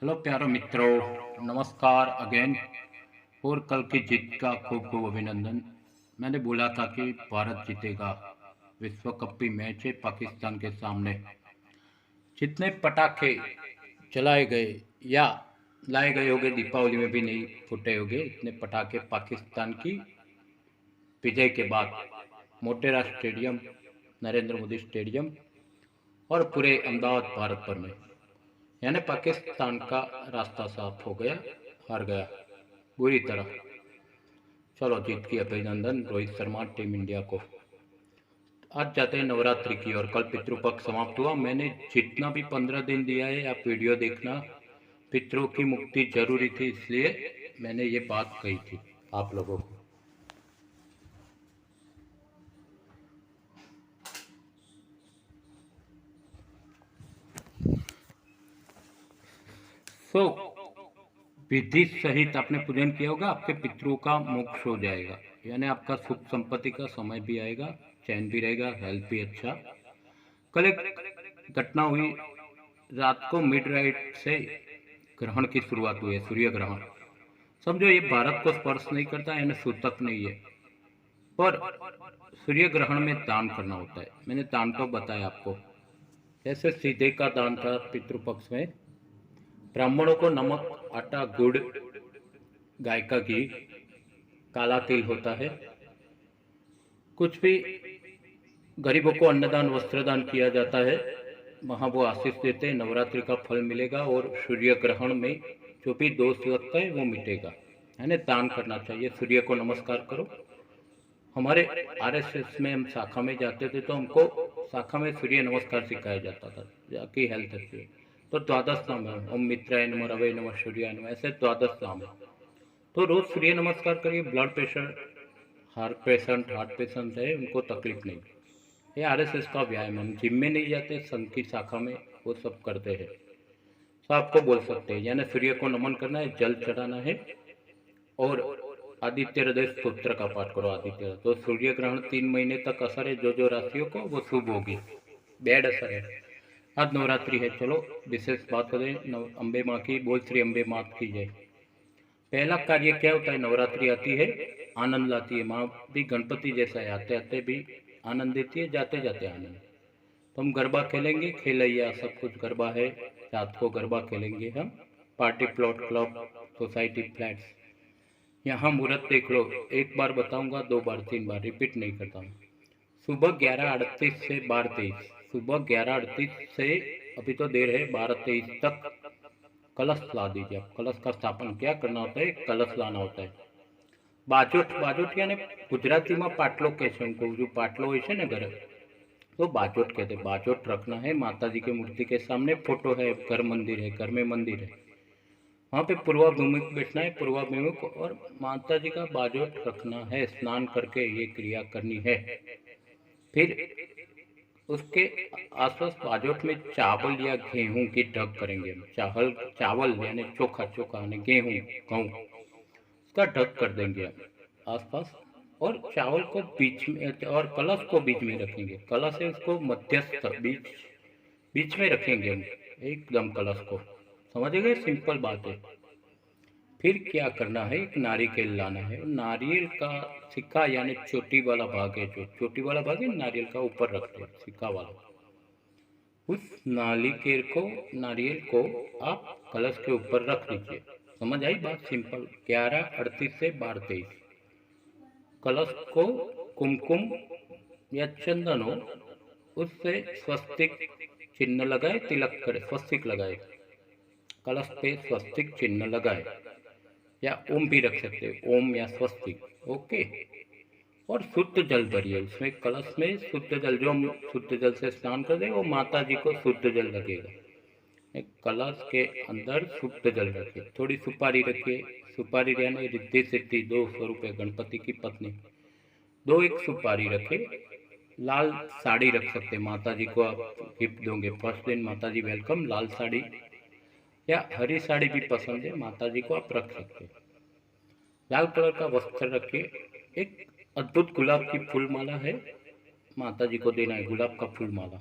Hello प्यारे मित्रों, नमस्कार अगेन। और कल की जीत का खूब खूब अभिनंदन। मैंने बोला था कि भारत जीतेगा। विश्व कप की मैच है पाकिस्तान के सामने। जितने पटाखे चलाए गए या लाए गए होंगे, दीपावली में भी नहीं फूटे होंगे इतने पटाखे पाकिस्तान की विजय के बाद मोटेरा स्टेडियम, नरेंद्र मोदी स्टेडियम और पूरे अहमदाबाद भारत भर में, यानी पाकिस्तान का रास्ता साफ हो गया, हार गया बुरी तरह। चलो जीत की अभिनंदन रोहित शर्मा टीम इंडिया को। आज जाते हैं नवरात्रि की ओर। कल पितृपक्ष समाप्त हुआ। मैंने जितना भी 15 दिन दिया है, आप वीडियो देखना। पितरों की मुक्ति जरूरी थी, इसलिए मैंने ये बात कही थी आप लोगों को। सो विधि सहित आपने पूजन किया होगा, आपके पितरों का मोक्ष हो जाएगा, यानी आपका सुख संपत्ति का समय भी आएगा, चैन भी रहेगा, हेल्थ भी अच्छा। कल एक घटना हुई। रात को मिड राइट से ग्रहण की शुरुआत हुई है, सूर्य ग्रहण। समझो ये भारत को स्पर्श नहीं करता, यानी सूतक नहीं है, पर सूर्य ग्रहण में दान करना होता है। मैंने दान तो बताया आपको। जैसे सीधे का दान था पितृपक्ष में, ब्राह्मणों को नमक, आटा, गुड़, गाय का घी, काला तिल होता है। कुछ भी गरीबों को अन्नदान, वस्त्रदान किया जाता है। वहाँ वो आशीष देते हैं, नवरात्रि का फल मिलेगा और सूर्य ग्रहण में जो भी दोष लगता है वो मिटेगा। यानी दान करना चाहिए। सूर्य को नमस्कार करो। हमारे आरएसएस में हम शाखा में जाते थे तो हमको शाखा में सूर्य नमस्कार सिखाया जाता था, जाकि हेल्थ अच्छी है। तो द्वादश नाम है, ओम मित्राय नमः, रवै नमः, सूर्याय नमः, ऐसे द्वादश नाम है। तो रोज सूर्य नमस्कार करिए। ब्लड प्रेशर, हार्ट पेशेंट है, उनको तकलीफ नहीं। ये आरएसएस का व्यायाम। हम जिम में नहीं जाते, संघ की शाखा में वो सब करते हैं। तो आपको बोल सकते हैं, यानी सूर्य को नमन करना है, जल चढ़ाना है और आदित्य हृदय स्तोत्र का पाठ करो। आदित्य तो सूर्य ग्रहण 3 महीने तक असर है, जो जो राशियों को वो शुभ होगी, बैड असर है। आज नवरात्रि है, चलो विशेष बात करें अम्बे माँ की। बोल श्री अम्बे मात की जय। पहला कार्य क्या होता है? नवरात्रि आती है, आनंद लाती है। माँ भी गणपति जैसा है, आते आते भी आनंद देती है, जाते जाते आनंद। तो हम गरबा खेलेंगे, खेलैया सब कुछ गरबा है। रात को गरबा खेलेंगे हम। Party plot club, society flats. यहाँ मुहूर्त देख लो। एक बार बताऊंगा, 2 बार 3 बार रिपीट नहीं करता हूँ। सुबह 11:38 से 12:23, सुबह 11:38 से अभी तो देर है, 12:23 तक कलश ला दीजिए। आप कलश का स्थापन क्या करना होता है? कलश लाना होता है। बाजोट, बाजोट यानी गुजराती में पाटलो कहते हैं उनको। जो पाटलो है ना घर, तो बाजोट कहते हैं। बाजोट रखना है माता जी की मूर्ति के सामने। फोटो है, घर मंदिर है, घर में मंदिर है, वहाँ पे पूर्वाभिमुख बैठना है, पूर्वाभिमुख, और माता जी का बाजोट रखना है। स्नान करके ये क्रिया करनी है। फिर उसके आसपास बाजोट में चावल या गेहूं की ढक करेंगे हम। चावल, चावल यानी चोखा, चोखा यानी गेहूं, गेहूं, उसका ढक कर देंगे हम आसपास। और चावल को बीच में और कलश को बीच में रखेंगे। कलश है उसको मध्यस्थ, बीच बीच में रखेंगे हम एकदम कलश को। समझ गए? सिंपल बात है। फिर क्या करना है? एक नारियल लाना है। नारियल का सिक्का यानी चोटी वाला भाग है, जो चोटी वाला भाग है नारियल का, ऊपर रखते हैं सिक्का वाला। उस नारियल को आप कलश के ऊपर रख दीजिए। समझ आई बात? सिंपल। 11:38 से 12:23 कलश को कुमकुम या चंदन हो, उससे स्वस्तिक चिन्ह लगाए, तिलक करे, स्वस्तिक लगाए, कलश पे स्वस्तिक चिन्ह लगाए, या ओम भी रख सकते हो, ओम या स्वस्तिक। ओके। और शुद्ध जल भरिए उसमें, कलश में शुद्ध जल। जो हम शुद्ध जल से स्नान कर दें वो माता जी को शुद्ध जल लगेगा। एक कलश के अंदर शुद्ध जल रखिए। थोड़ी सुपारी रखिए। सुपारी यानी रिद्धि सिद्धि, 200 रुपये, गणपति की पत्नी, दो एक सुपारी रखे। लाल साड़ी रख सकते, माता जी को आप गिफ्ट दोगे फर्स्ट दिन, माता जी वेलकम। लाल साड़ी या हरी साड़ी भी पसंद है माता जी को, आप रख सकते हैं। लाल कलर का वस्त्र रखिए। एक अद्भुत गुलाब की फूल माला है, माता जी को देना है, गुलाब का फूल माला।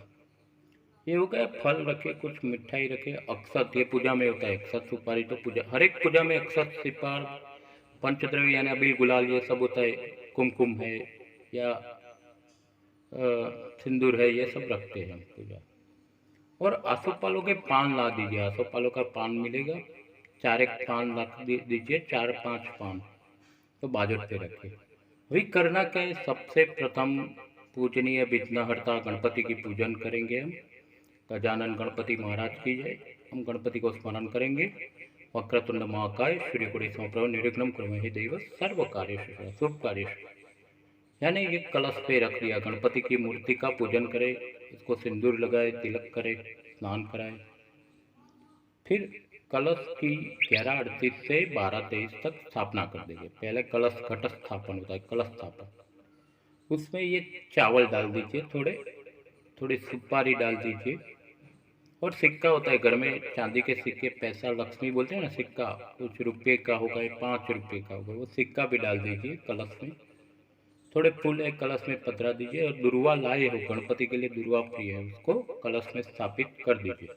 ये हो गया, फल रखे, कुछ मिठाई रखे, अक्षत, ये पूजा में होता है। अक्षत सुपारी तो पूजा, हर एक पूजा में अक्षत सुपार, पंचद्रव्य यानी अबीर गुलाल ये सब होता है, कुमकुम है या सिंदूर है, ये सब रखते हैं हम पूजा। और आसोपालों के पान ला दीजिए, आसोपालों का पान मिलेगा, 4 एक पान रख दीजिए, 4-5 पान तो बाजट पे रखिए। वही करना क्या है, सबसे प्रथम पूजनीय विघ्नहर्ता गणपति की पूजन करेंगे हम। गजानन गणपति महाराज की जय। हम गणपति को स्मरण करेंगे। वक्रतुंड महाकाय सूर्यकोटि समप्रभ निर्विघ्नं कुरु देव सर्व कार्येषु शुभ कार्येषु। यानी ये कलश पे रख दिया, गणपति की मूर्ति का पूजन करें, इसको सिंदूर लगाए, तिलक करे, स्नान कराए। फिर कलश की 11:38 से 12:23 तक स्थापना कर देंगे। पहले कलश घट स्थापन होता है, कलश स्थापन, उसमें ये चावल डाल दीजिए, थोड़े थोड़ी सुपारी डाल दीजिए, और सिक्का होता है घर में, चांदी के सिक्के, पैसा लक्ष्मी बोलते हैं ना, सिक्का कुछ रुपये का होगा, 5 रुपये का होगा, वो सिक्का भी डाल दीजिए कलश में। थोड़े फूल एक कलश में पधरा दीजिए, और दुर्वा लाए हो, गणपति के लिए दुर्वा प्रिय है, उसको कलश में स्थापित कर दीजिए।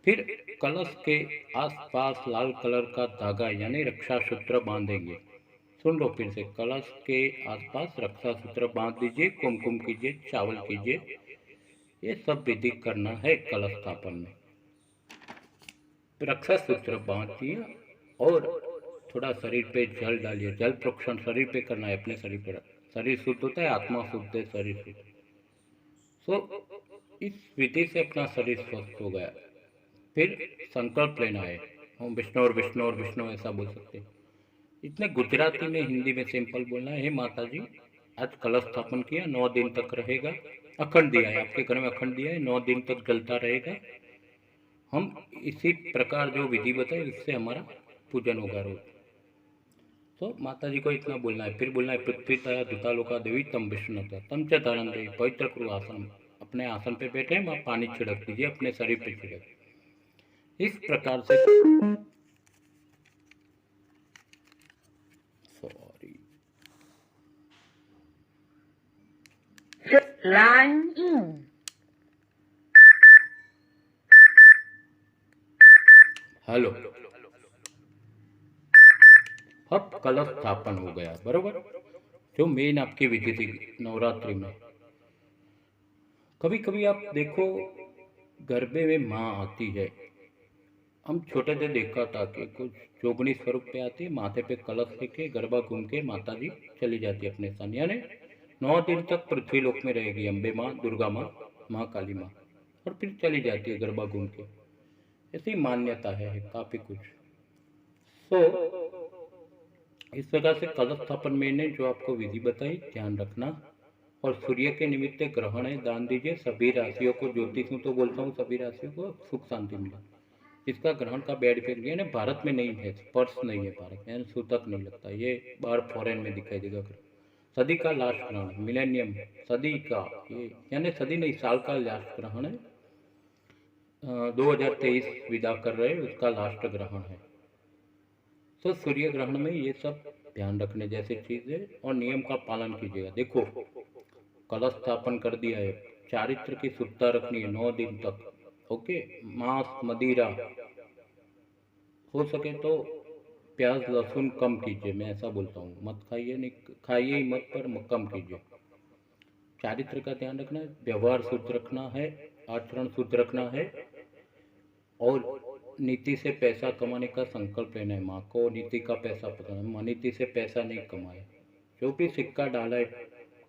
फिर कलश के आसपास लाल कलर का धागा यानी रक्षा सूत्र बांधेंगे। सुन लो फिर से, कलश के आसपास रक्षा सूत्र बांध दीजिए, कुमकुम कीजिए, चावल कीजिए, ये सब विधि करना है कलश स्थापन में। रक्षा सूत्र बांधिए और थोड़ा शरीर पे जल डालिए, जल प्रोक्षण शरीर पे करना है, अपने शरीर पे। शरीर शुद्ध होता है, आत्मा शुद्ध है, शरीर शुद्ध। सो इस विधि से अपना शरीर स्वस्थ हो गया। फिर संकल्प लेना है, हम विष्णु और विष्णु और विष्णु ऐसा बोल सकते हैं। इतने गुजराती में, हिंदी में सिंपल बोलना है, माता जी आज कलश स्थापन किया, 9 दिन तक रहेगा, अखंड दिया है, आपके घर में अखंड दिया है, 9 दिन तक जलता रहेगा। हम इसी प्रकार जो विधि बताए इससे हमारा पूजन होगा रोज। तो माता जी को इतना बोलना है। फिर बोलना है, पृथ्वी तया दुतालोका देवी तम विष्णुता तम च धारण देवी पवित्र कुरु आसन। अपने आसन पे बैठे, वहाँ पानी छिड़क दीजिए, अपने शरीर पे छिड़क। इस प्रकार से सॉरी line in. हेलो, अब कलश स्थापन हो गया, बरोबर, जो मेन आपकी विधि थी नवरात्रि में। कभी कभी आप देखो गरबे में माँ आती है, हम छोटे थे देखा था कि कुछ जोगनी स्वरूप पे आती है, माथे पे कलश लेके गरबा घूम के माता जी चली जाती है अपने स्थान, यानी 9 दिन तक पृथ्वी लोक में रहेगी अम्बे माँ, दुर्गा माँ, माँ काली माँ, और फिर चली जाती है गरबा घूम के। ऐसी मान्यता है काफी कुछ। इस प्रकार से कलश स्थापन में ने जो आपको विधि बताई, ध्यान रखना। और सूर्य के निमित्त ग्रहण है, दान दीजिए। सभी राशियों को, ज्योतिष में तो बोलता हूँ सभी राशियों को सुख शांति मिले। इसका ग्रहण का बेड इफेक्ट यानी भारत में नहीं है, स्पर्श नहीं है भारत में, सूतक नहीं लगता, ये बाहर फॉरेन में दिखाई देगा। सदी का लास्ट ग्रहण, मिलेनियम सदी का, ये यानी सदी नहीं, साल का लास्ट ग्रहण है। 2023 विदा कर रहे, उसका लास्ट ग्रहण है। तो सूर्य ग्रहण में ये सब ध्यान रखने जैसी चीज है, और नियम का पालन कीजिएगा। देखो कलश स्थापन कर दिया है, चारित्र की शुद्धता रखनी है 9 दिन तक, ओके। मांस मदिरा हो सके तो प्याज लहसुन कम कीजिए, मैं ऐसा बोलता हूँ, मत खाइए, नहीं खाइए ही मत, पर कम कीजिए। चारित्र का ध्यान रखना है, व्यवहार शुद्ध रखना है, आचरण शुद्ध रखना है, और नीति से पैसा कमाने का संकल्प लेना है। माँ को नीति का पैसा पता है, माँ नीति से पैसा नहीं कमाए। जो भी सिक्का डाला है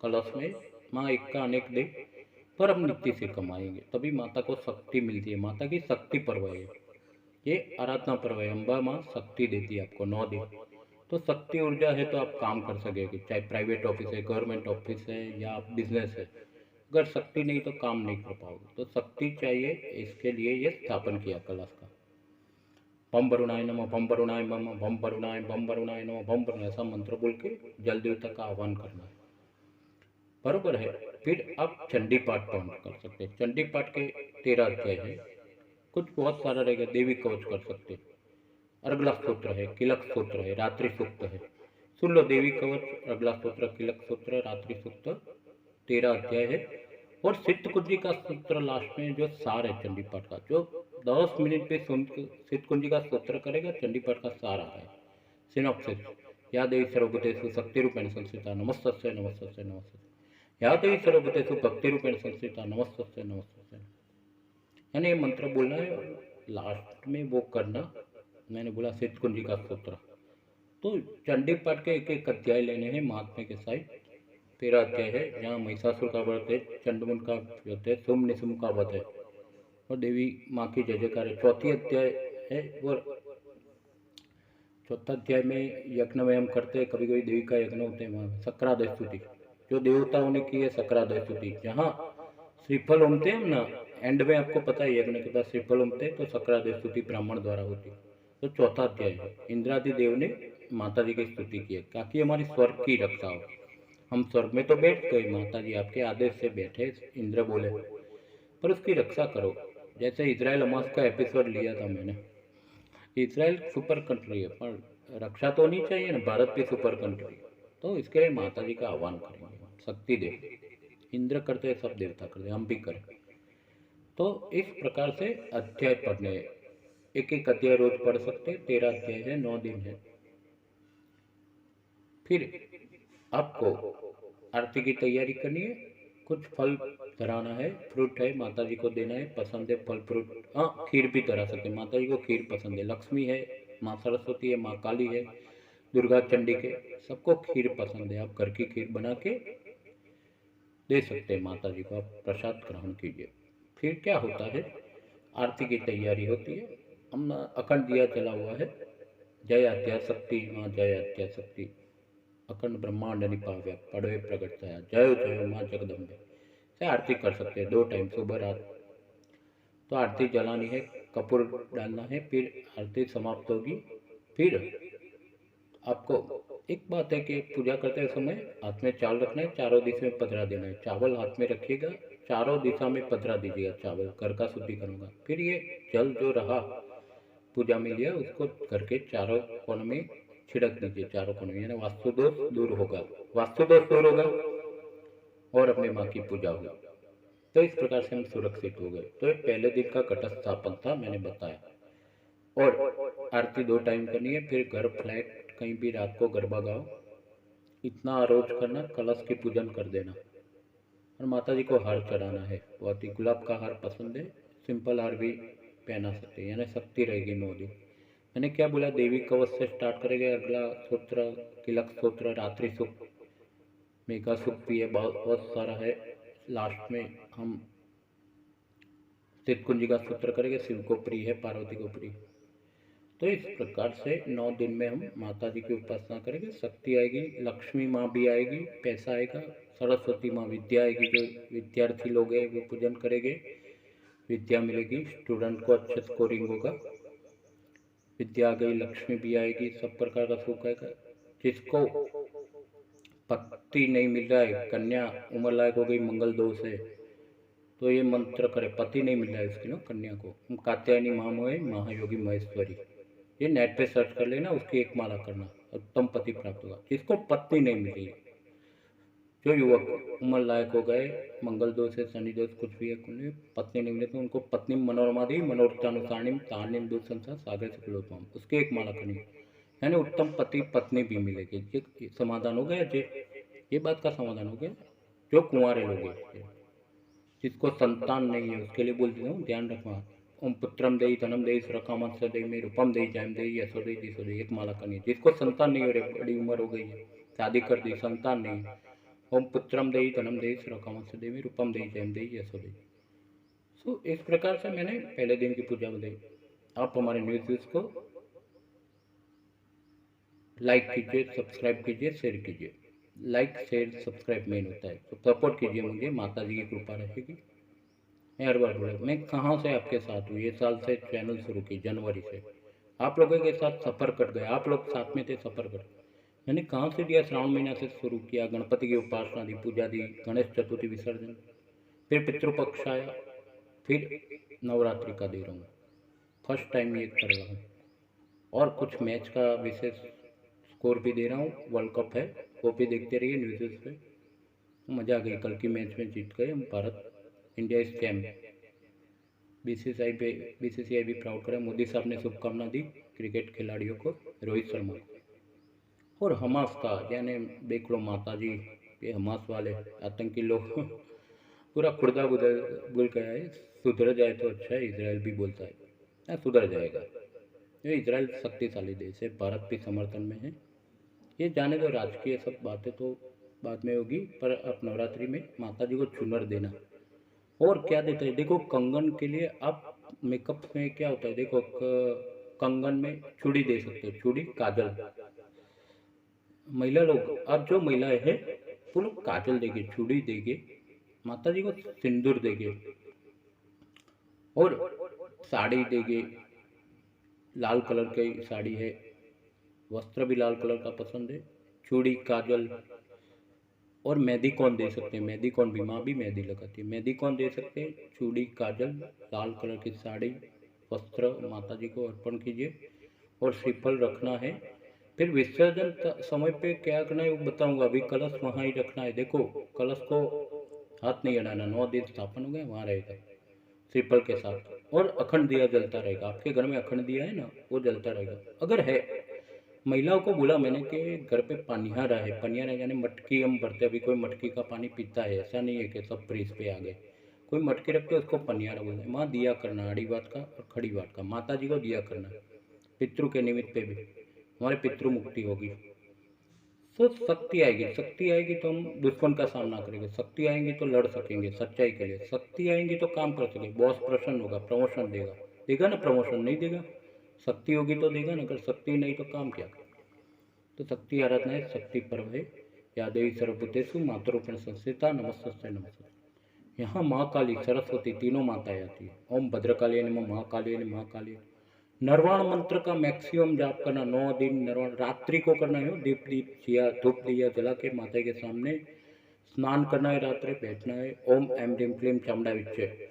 कलश में, माँ एक का अनेक दे, पर हम नीति से कमाएंगे, तभी माता को शक्ति मिलती है। माता की शक्ति पर्व है ये, आराधना पर्व है। अम्बा माँ शक्ति देती है आपको 9 दिन। तो शक्ति ऊर्जा है तो आप काम कर सकेंगे, चाहे प्राइवेट ऑफिस है, गवर्नमेंट ऑफिस है, या बिजनेस है। अगर शक्ति नहीं तो काम नहीं कर पाओगे, तो शक्ति चाहिए, इसके लिए ये स्थापन किया कलश का। बम वरुणाय नमः, बम वरुणाय नमः, बम वरुणाय, बम वरुणाय नमः, बम वरुणाय, ऐसा मंत्र बोल के जल देवता का आह्वान करना है, बरोबर है। फिर आप चंडी पाठ कर सकते हैं। चंडी पाठ के 13 अध्याय है, कुछ बहुत सारा रहेगा। देवी कवच कर सकते, अर्गला स्तोत्र है, किलक स्तोत्र है, रात्रि सूक्त है। सुन लो, देवी कवच, अर्गला स्तोत्र, किलक स्तोत्र, रात्रि सूक्त, 13 अध्याय है। और सिद्ध कुंजी का सूत्र लास्ट में जो सार है चंडी पाठ का, जो 10 मिनट पे सुन के सिद्ध कुंजी का सूत्र करेगा, चंडी पाठ का सार आ है। सिनॉप्सिस: या देवी सर्वभूतेषु शक्तिरूपेण संस्थिता नमस्तस्यै नमस्तस्यै नमस्तस्यै। या देवी सर्वभूतेषु भक्तिरूपेण संस्थिता नमस्तस्यै नमस्तस्यै। यानी ये मंत्र बोलना है और लास्ट में वो करना। मैंने बोला सिद्ध कुंजी का सूत्र। तो चंडी पाठ के एक एक अध्याय लेने हैं महात्म्य के साथ। 13 अध्याय है, जहाँ महिषासुर का वध है, चंडमुंड का वध है, शुंभ निशुंभ का वध है और देवी माँ की जय जयकार है। 4 अध्याय है और 4 अध्याय में यज्ञ में हम करते हैं, कभी कभी देवी का यज्ञ होते हैं वहाँ सक्रादय स्तुति, जो देवताओं ने की है सक्रादय स्तुति। जहाँ श्रीफल उमते हैं ना, एंड में आपको पता है यज्ञ के बाद श्रीफल उमते हैं, तो सक्रादय स्तुति ब्राह्मण द्वारा होती है। तो 4 अध्याय है, इंद्रादि देव ने माता जी की स्तुति की है ताकि हमारी स्वर्ग की रक्षा हो। हम स्वर्ग में तो बैठ गए, माता जी आपके आदेश से बैठे, इंद्र बोले, पर उसकी रक्षा करो। जैसे इजराइल हमास का एपिसोड लिया था मैंने, इजराइल सुपर कंट्री है पर रक्षा तो नहीं चाहिए ना, भारत भी सुपर कंट्री, तो इसके लिए माता जी का आह्वान करेंगे, शक्ति दे। इंद्र करते हैं, सब देवता करते हैं, हम भी करें। तो इस प्रकार से अध्याय पढ़ने, एक एक अध्याय रोज पढ़ सकते हैं। 13 अध्याय है, 9 दिन है। फिर आपको आरती की तैयारी करनी है, कुछ फल धराना है, फ्रूट है, माता जी को देना है, पसंद है फल फ्रूट। हाँ, खीर भी धरा सकते हैं, माता जी को खीर पसंद है। लक्ष्मी है, माँ सरस्वती है, माँ काली है, दुर्गा चंडी के, सबको खीर पसंद है। आप घर की खीर बना के दे सकते हैं माता जी को, आप प्रसाद ग्रहण कीजिए। फिर क्या होता है, आरती की तैयारी होती है। हम अखंड दिया जला हुआ है, जय आद्या शक्ति माँ, जय आद्या शक्ति, अखंड ब्रह्मांड निपाव्य पड़वे प्रगट थया, जय जय माँ जगदम्बे से आरती कर सकते हैं 2 टाइम, सुबह रात। तो आरती जलानी है, कपूर डालना है, फिर आरती समाप्त होगी। फिर आपको एक बात है कि पूजा करते समय हाथ में चावल रखना है, चारों दिशा में पधरा देना है। चावल हाथ में रखिएगा, चारों दिशा में पधरा दीजिएगा चावल, घर का शुद्धिकरण होगा। फिर ये जल जो रहा पूजा में लिया, उसको घर के चारों कोने में छिड़क दीजिए, चारों कोने में, यानी वास्तु दोष दूर होगा, वास्तु दोष दूर होगा और अपने माँ की पूजा होगी। तो इस प्रकार से हम सुरक्षित हो गए। तो ये पहले दिन का घट स्थापन था, मैंने बताया। और आरती 2 टाइम करनी है। फिर घर फ्लैट कहीं भी रात को गरबा गाओ, इतना रोज करना। कलश की पूजन कर देना और माता जी को हार चढ़ाना है। बहुत ही गुलाब का हार पसंद है, सिंपल हार भी पहना सकते हैं, यानी शक्ति रहेगी 9 दिन। मैंने क्या बोला, देवी कवच से स्टार्ट करेंगे। अगला सूत्र तिलक सूत्र, रात्रि सुख, मेघा सुख भी है, बहुत सारा है। लास्ट में हम सिद्ध कुंजी का सूत्र करेंगे, शिव को प्रिय है, पार्वती को प्रिय। तो इस प्रकार से 9 दिन में हम माता जी की उपासना करेंगे। शक्ति आएगी, लक्ष्मी माँ भी आएगी, पैसा आएगा, सरस्वती माँ विद्या आएगी, जो विद्यार्थी लोग हैं वो पूजन करेंगे, विद्या मिलेगी, स्टूडेंट को अच्छे स्कोरिंग होगा, विद्या आ गई, लक्ष्मी भी आएगी, सब प्रकार का सुख आएगा। जिसको पति नहीं मिल रहा है, कन्या उम्र लायक हो गई, मंगल दोष है, तो ये मंत्र करे, पति नहीं मिल रहा है उसकी ना कन्या को, कात्यायनी महामोहे महायोगी महेश्वरी, ये नेट पे सर्च कर लेना, उसकी एक माला करना, उत्तम पति प्राप्त होगा। जिसको पत्नी नहीं मिली, जो युवक उम्र लायक हो गए, मंगल दोष है, शनि दोष, कुछ भी है, पत्नी नहीं मिले, तो उनको पत्नी मनोरमा दी मनोरथानुसारिणी तानिम दूध संसार सागर से फिलोत्तम, उसकी एक माला करनी, यानी उत्तम पति पत्नी भी मिलेगी। ये समाधान हो गया, ये बात का समाधान हो गया। जो कुंवारे लोग हैं, जिसको संतान नहीं है, उसके लिए बोल देता हूँ, ध्यान रखना। ओम पुत्रम देई धनम देई सुरकामंस देई में रूपम देई जयम देई यशो देई दिशो देई, एक माला करनी है। जिसको संतान नहीं हो रही, बड़ी उम्र हो गई है, शादी कर दी, संतान नहीं, ओम पुत्रम देई धनम देई सुरकामंस देई में रूपम देई जयम देई यशो देई। सो इस प्रकार से मैंने पहले दिन की पूजा बताई। आप हमारे न्यूज़ को लाइक कीजिए, सब्सक्राइब कीजिए, शेयर कीजिए। लाइक शेयर सब्सक्राइब मेन होता है, तो सपोर्ट कीजिए मुझे, माता जी की कृपा रहेगी। मैं हर बार बोला, मैं कहाँ से आपके साथ हूँ, ये साल से चैनल शुरू की, जनवरी से आप लोगों के साथ सफ़र कट गया, आप लोग साथ में थे, सफ़र कट, मैंने कहाँ से दिया, श्रावण महीना से शुरू किया, गणपति की उपासना दी, पूजा दी, गणेश चतुर्थी विसर्जन, फिर पितृपक्ष आया, फिर नवरात्रि का दे रहा हूँ, फर्स्ट टाइम ये कर रहा हूँ। और कुछ मैच का विशेष स्कोर भी दे रहा हूँ, वर्ल्ड कप है, वो भी देखते रहिए न्यूज़ पे, मज़ा आ गई। कल की मैच में जीत गए हम, Bharat India is champ. BCCI भी प्राउड करे। मोदी साहब ने शुभकामना दी क्रिकेट खिलाड़ियों को, रोहित शर्मा को। और हमास का यानी देख लो माता जी, ये हमास वाले आतंकी लोग पूरा खुर्दा बुदल बुल गया है। सुधर जाए तो अच्छा है, इसराइल भी बोलता है सुधर जाएगा। ये इसराइल शक्तिशाली देश है, भारत भी समर्थन में है। ये जाने दो, राजकीय सब बातें तो बाद में होगी, पर अब नवरात्रि में माता जी को चुनर देना। और क्या देते हैं देखो, कंगन के लिए आप मेकअप में क्या होता है देखो, कंगन में चूड़ी दे सकते हो, चूड़ी काजल। महिला लोग, अब जो महिलाएं हैं वो लोग काजल देंगे, चूड़ी देंगे, माता जी को सिंदूर देंगे और साड़ी देंगे। लाल कलर की साड़ी है, वस्त्र भी लाल कलर का पसंद है, चूड़ी काजल। और मेहंदी कौन दे सकते हैं, मेहंदी कौन भी, माँ भी मेहंदी लगाती है, मेहंदी कौन दे सकते हैं, चूड़ी काजल, लाल कलर की साड़ी, वस्त्र माता जी को अर्पण कीजिए। और श्रीफल रखना है। फिर विसर्जन समय पे क्या करना है वो बताऊंगा, अभी कलश वहाँ ही रखना है। देखो कलश को हाथ नहीं हटाना, 9 दिन स्थापन हो गए वहाँ रहेगा श्रीफल के साथ। और अखंड दिया जलता रहेगा, आपके घर में अखंड दिया है ना, वो जलता रहेगा। अगर है, महिलाओं को बोला मैंने कि घर पे पनियारा है, पनियारा यानी मटकी हम भरते, अभी कोई मटकी का पानी पीता है, ऐसा नहीं है कि सब फ्रिज पे आ गए। कोई मटकी रखते उसको पनियारा बोलते हैं। वहाँ दिया करना, आड़ी बात का और खड़ी बात का, माता जी को दिया करना, पितृ के निमित्त पे भी हमारे पितृ मुक्ति होगी। तो शक्ति आएगी, शक्ति आएगी तो हम दुश्मन का सामना करेंगे, शक्ति आएंगी तो लड़ सकेंगे सच्चाई के लिए, शक्ति आएंगी तो काम कर सकेंगे, बॉस प्रसन्न होगा, प्रमोशन देगा। देगा ना प्रमोशन, नहीं देगा? शक्ति होगी तो देगा ना, अगर शक्ति नहीं तो काम क्या? तो शक्ति आराधना है, शक्ति पर्व है। या देवी सर्वभूतेषु मातृरूपेण संस्थिता नमस्तस्यै नमस्ते। यहाँ माँ काली, सरस्वती, तीनों माताएं आती है। ओम भद्रकाली नमः, महाकाली नमः, महाकाली। निर्वाण मंत्र का मैक्सिमम जाप करना, 9 दिन निर्वाण, रात्रि को करना है। दीप दिया धूप दिया जला के माता के सामने स्नान करना है, रात्रि बैठना है। ओम एम ह्रीम क्लीम चामुंडा विच्चे,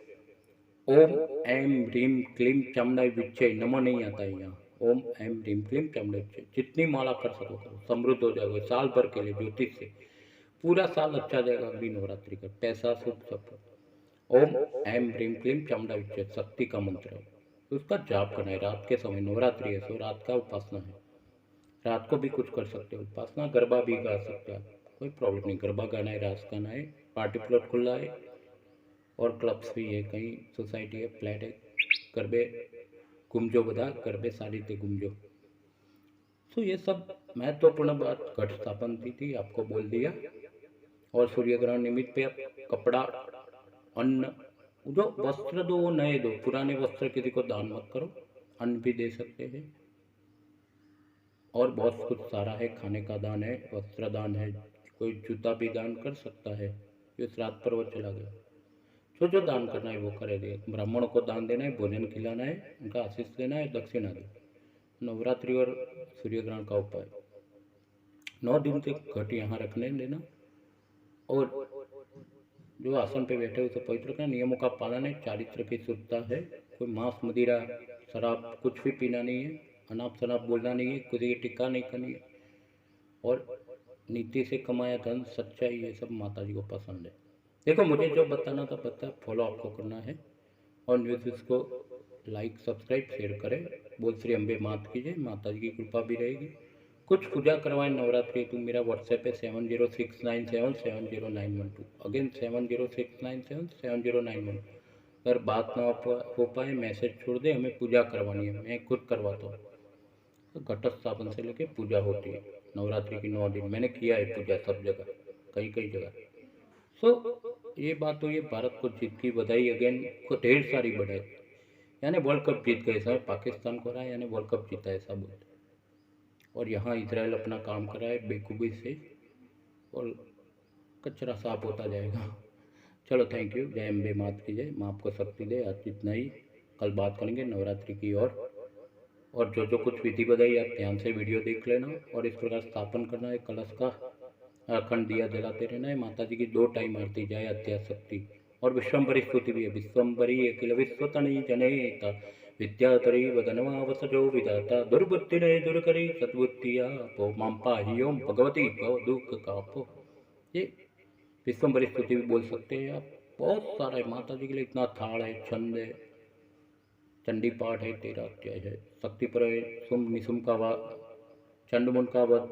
ओम एम ह्रीम क्लीम चामुंडा विच्चे, नमो नहीं आता है यहाँ। ओम एम ह्रीम क्लीम चामुंडा विच्चे, जितनी माला कर सको करो, समृद्ध हो जाएगा साल भर के लिए, ज्योतिष से पूरा साल अच्छा जाएगा। अगली नवरात्रि का पैसा सुख सब। ओम एम ह्रीम क्लीम चामुंडा विच्चे शक्ति का मंत्र है, उसका जाप करना है रात के समय। नवरात्रि है सो रात का उपासना है, रात को भी कुछ कर सकते हो उपासना। गरबा भी गा सकते हो आप, कोई प्रॉब्लम नहीं। गरबा गाना है, रास गाना है, पार्टी प्लॉट खुला है और क्लब्स भी है, कहीं सोसाइटी है, फ्लैट है। गरबे घूमजो, बता गरबे सारी थे घूमजो। तो ये सब महत्वपूर्ण बात घट स्थापन की थी, आपको बोल दिया। और सूर्य ग्रहण निमित्त पे आप कपड़ा, अन्न, जो वस्त्र दो वो नए दो, पुराने वस्त्र किसी को दान मत करो। अन्न भी दे सकते हैं और बहुत कुछ सारा है, खाने का दान है, वस्त्र दान है, कोई जूता भी दान कर सकता है। इस रात पर वो चला गया, जो दान करना है वो करेंगे। ब्राह्मणों को दान देना है, भोजन खिलाना है, उनका आशीष लेना है, दक्षिणा दो। नवरात्रि और सूर्य ग्रहण का उपाय, 9 दिन तक घट यहाँ रखने देना। और जो आसन पे बैठे उसे पवित्र करना, नियमों का पालन है, चारित्र की शुद्धता है। कोई मांस मदिरा शराब कुछ भी पीना नहीं है, अनाप शनाप बोलना नहीं है, किसी की टिक्का नहीं करनी है। और नीति से कमाया धन, सच्चाई, ये सब माता जी को पसंद है। देखो मुझे जो बताना था पता, फॉलो आपको करना है। और न्यूज़ को लाइक सब्सक्राइब शेयर करें। बोल श्री अम्बे मात कीजिए, माता जी की कृपा भी रहेगी। कुछ पूजा करवाएं नवरात्रि तो मेरा व्हाट्सएप है 7069770912, अगेन 7069770912। अगर बात ना हो पाए मैसेज छोड़ दे, हमें पूजा करवानी है, मैं खुद करवाता हूँ। तो घट स्थापन से लेके पूजा होती है नवरात्रि की 9 दिन, मैंने किया है पूजा सब जगह, कई कई जगह। सो ये बात तो ये भारत को जीत की बधाई अगेन को ढेर सारी बधाई। यानी वर्ल्ड कप जीत गए, समय पाकिस्तान को रहा है, यानी वर्ल्ड कप जीता है ऐसा बोलते। और यहाँ इजराइल अपना काम कर रहा है बेखूबी से, और कचरा साफ होता जाएगा। चलो थैंक यू, जय अम्बे मात की जय, माँ आपको शक्ति दे। आज इतना ही, कल बात करेंगे नवरात्रि की। और जो कुछ विधि बताई आप ध्यान से वीडियो देख लेना। और इस प्रकार स्थापन करना है कलश का, अखंड दिया जलाते रहना है। माता जी की 2 टाइम आरती, जय अत्या शक्ति। और विश्वम्भरी स्तुति भी है, विश्वम्भरी अखिल विश्वतनी जनेता, विद्याधरी वदनमा वसजो विधाता, दुर्बुद्धि ने दूर करी सद्बुद्धिया पो, मां पाहि ओम भगवती भव दुख कापो। ये विश्वम्भरी स्तुति भी बोल सकते हैं आप। बहुत सारा है माता जी के लिए, इतना थाड़ है, छंद है, चंडी पाठ है, 13 अध्याय है, शक्ति पर है, सुम निसुम का वध, चंडमुंड का वध,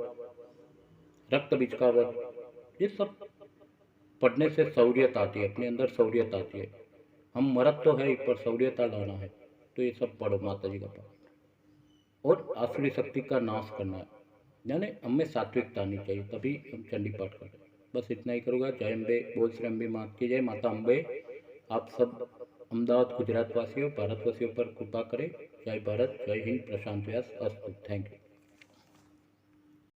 रक्त बीज का वध, ये सब पढ़ने से शौर्यत आती है, अपने अंदर शौर्यत आती है। हम मरद तो है ही, पर शौर्यता लाना है, तो ये सब पढ़ो माता जी का पाठ। और आसुरी शक्ति का नाश करना है, यानी हमें सात्विकता आनी चाहिए, तभी हम चंडी पाठ करते हैं। बस इतना ही करूँगा। जय अम्बे, बोल श्री अम्बे मात की जय। माता अम्बे आप सब अहमदाबाद गुजरात वासियों, भारतवासियों पर कृपा करें। जय भारत, जय हिंद, प्रशांत व्यास, अस्तु। Thank you.